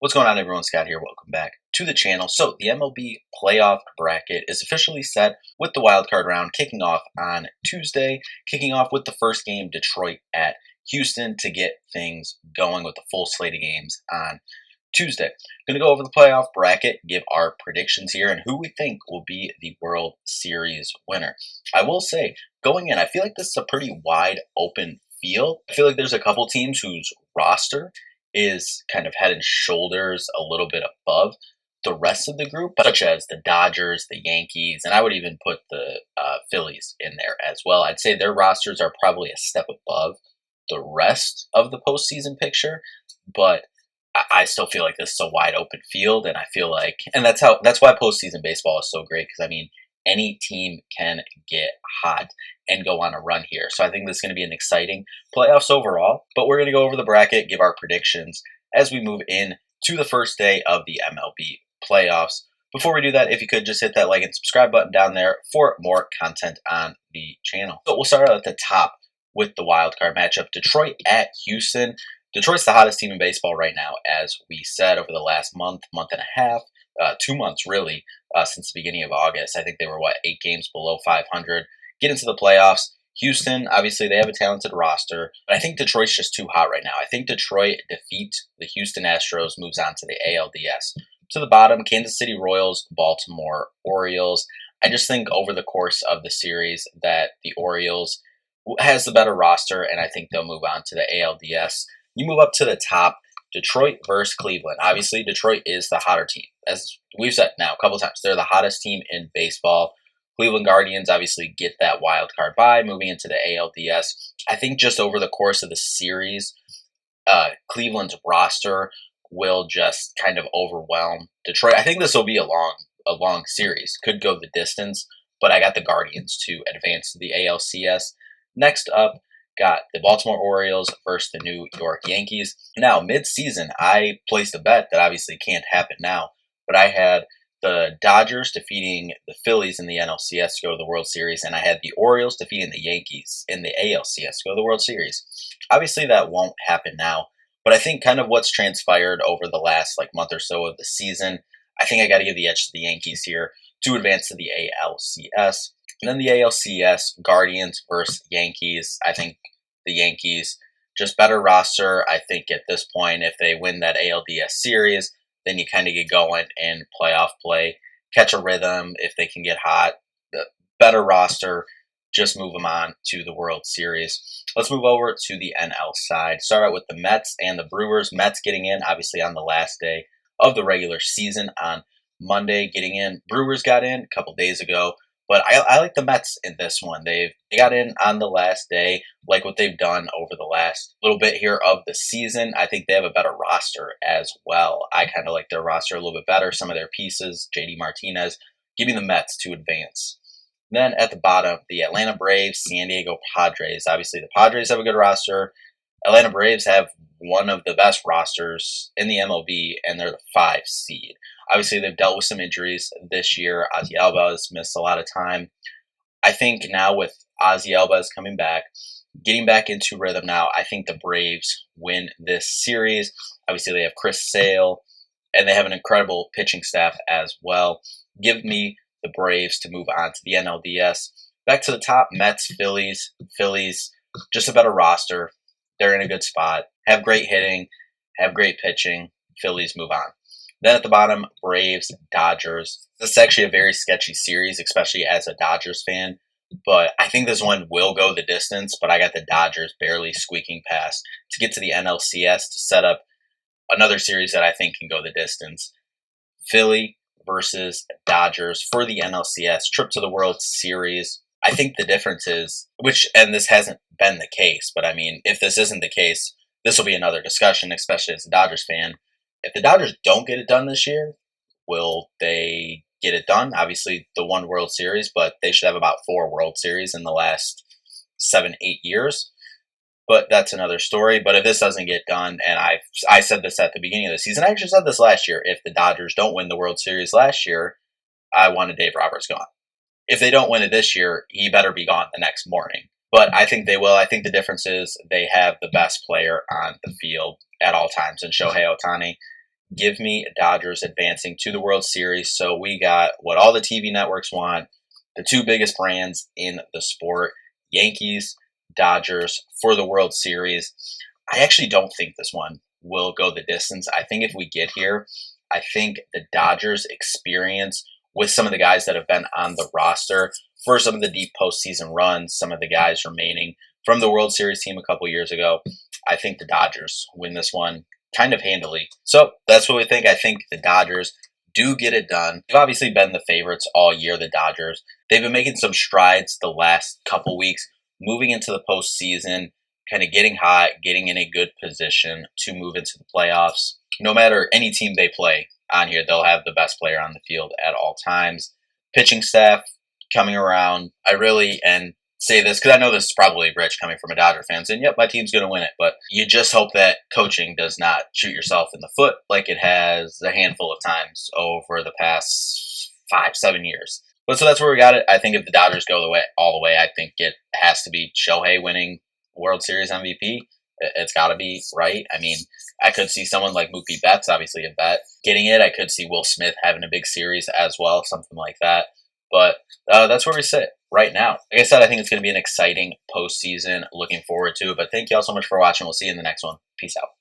What's going on, everyone? Scott here. Welcome back to the channel. So, the MLB playoff bracket is officially set with the wild card round kicking off on Tuesday, kicking off with the first game, Detroit at Houston, to get things going with the full slate of games on Tuesday. Going to go over the playoff bracket, give our predictions here, and who we think will be the World Series winner. I will say, going in, I feel like this is a pretty wide open field. I feel like there's a couple teams whose roster is kind of head and shoulders a little bit above the rest of the group, such as the Dodgers, the Yankees, and I would even put the Phillies in there as well. I'd say their rosters are probably a step above the rest of the postseason picture, but I still feel like this is a wide open field, and I feel like, and that's why postseason baseball is so great, because I mean, any team can get hot and go on a run here. So I think this is going to be an exciting playoffs overall, but we're going to go over the bracket, give our predictions as we move in to the first day of the MLB playoffs. Before we do that, if you could just hit that like and subscribe button down there for more content on the channel. So we'll start out at the top with the wild card matchup, Detroit at Houston. Detroit's the hottest team in baseball right now, as we said, over the last month and a half, 2 months really, since the beginning of August. I think they were, 8 games below 500. Get into the playoffs. Houston, obviously, they have a talented roster, but I think Detroit's just too hot right now. I think Detroit defeats the Houston Astros, moves on to the ALDS. To the bottom, Kansas City Royals, Baltimore Orioles. I just think over the course of the series that the Orioles has the better roster, and I think they'll move on to the ALDS. You move up to the top, Detroit versus Cleveland. Obviously, Detroit is the hotter team. As we've said now a couple of times, they're the hottest team in baseball. Cleveland Guardians obviously get that wild card bye, moving into the ALDS. I think just over the course of the series, Cleveland's roster will just kind of overwhelm Detroit. I think this will be a long series. Could go the distance, but I got the Guardians to advance to the ALCS. Next up, got the Baltimore Orioles versus the New York Yankees. Now, mid-season, I placed a bet that obviously can't happen now, but I had the Dodgers defeating the Phillies in the NLCS to go to the World Series, and I had the Orioles defeating the Yankees in the ALCS to go to the World Series. Obviously, that won't happen now, but I think kind of what's transpired over the last month or so of the season, I think I got to give the edge to the Yankees here to advance to the ALCS. And then the ALCS, Guardians versus Yankees. I think the Yankees, just better roster. I think at this point, if they win that ALDS series, then you kind of get going in playoff play, catch a rhythm if they can get hot. The better roster, just move them on to the World Series. Let's move over to the NL side. Start out with the Mets and the Brewers. Mets getting in, obviously, on the last day of the regular season on Monday, getting in. Brewers got in a couple days ago. But I like the Mets in this one. They got in on the last day, like what they've done over the last little bit here of the season. I think they have a better roster as well. I kind of like their roster a little bit better. Some of their pieces, JD Martinez, giving the Mets to advance. Then at the bottom, the Atlanta Braves, San Diego Padres. Obviously, the Padres have a good roster. Atlanta Braves have one of the best rosters in the MLB, and they're the 5 seed. Obviously, they've dealt with some injuries this year. Ozzy Albies missed a lot of time. I think now with Ozzy Albies coming back, getting back into rhythm now, I think the Braves win this series. Obviously, they have Chris Sale, and they have an incredible pitching staff as well. Give me the Braves to move on to the NLDS. Back to the top, Mets, Phillies. Phillies, just a better roster. They're in a good spot, have great hitting, have great pitching. Phillies move on. Then at the bottom, Braves, Dodgers. This is actually a very sketchy series, especially as a Dodgers fan. But I think this one will go the distance, but I got the Dodgers barely squeaking past to get to the NLCS to set up another series that I think can go the distance. Philly versus Dodgers for the NLCS, trip to the World Series. I think the difference is, and this hasn't been the case, but I mean, if this isn't the case, this will be another discussion, especially as a Dodgers fan. If the Dodgers don't get it done this year, will they get it done? Obviously, the one World Series, but they should have about 4 World Series in the last 7, 8 years. But that's another story. But if this doesn't get done, and I said this at the beginning of the season, I actually said this last year, if the Dodgers don't win the World Series last year, I wanted Dave Roberts gone. If they don't win it this year, he better be gone the next morning. But I think they will. I think the difference is they have the best player on the field at all times in Shohei Ohtani. Give me Dodgers advancing to the World Series. So we got what all the TV networks want, the two biggest brands in the sport, Yankees, Dodgers for the World Series. I actually don't think this one will go the distance. I think if we get here, I think the Dodgers experience with some of the guys that have been on the roster for some of the deep postseason runs, some of the guys remaining from the World Series team a couple years ago. I think the Dodgers win this one kind of handily. So that's what we think. I think the Dodgers do get it done. They've obviously been the favorites all year, the Dodgers. They've been making some strides the last couple weeks, moving into the postseason, kind of getting hot, getting in a good position to move into the playoffs. No matter any team they play on here, they'll have the best player on the field at all times. Pitching staff coming around. I really, and say this because I know this is probably rich coming from a Dodger fan saying, yep, my team's going to win it. But you just hope that coaching does not shoot yourself in the foot like it has a handful of times over the past 5-7 years. But so that's where we got it. I think if the Dodgers go all the way, I think it has to be Shohei winning World Series MVP. It's got to be, right? I mean, I could see someone like Mookie Betts, obviously a bet, getting it. I could see Will Smith having a big series as well, something like that. But that's where we sit right now. Like I said, I think it's going to be an exciting postseason. Looking forward to it. But thank you all so much for watching. We'll see you in the next one. Peace out.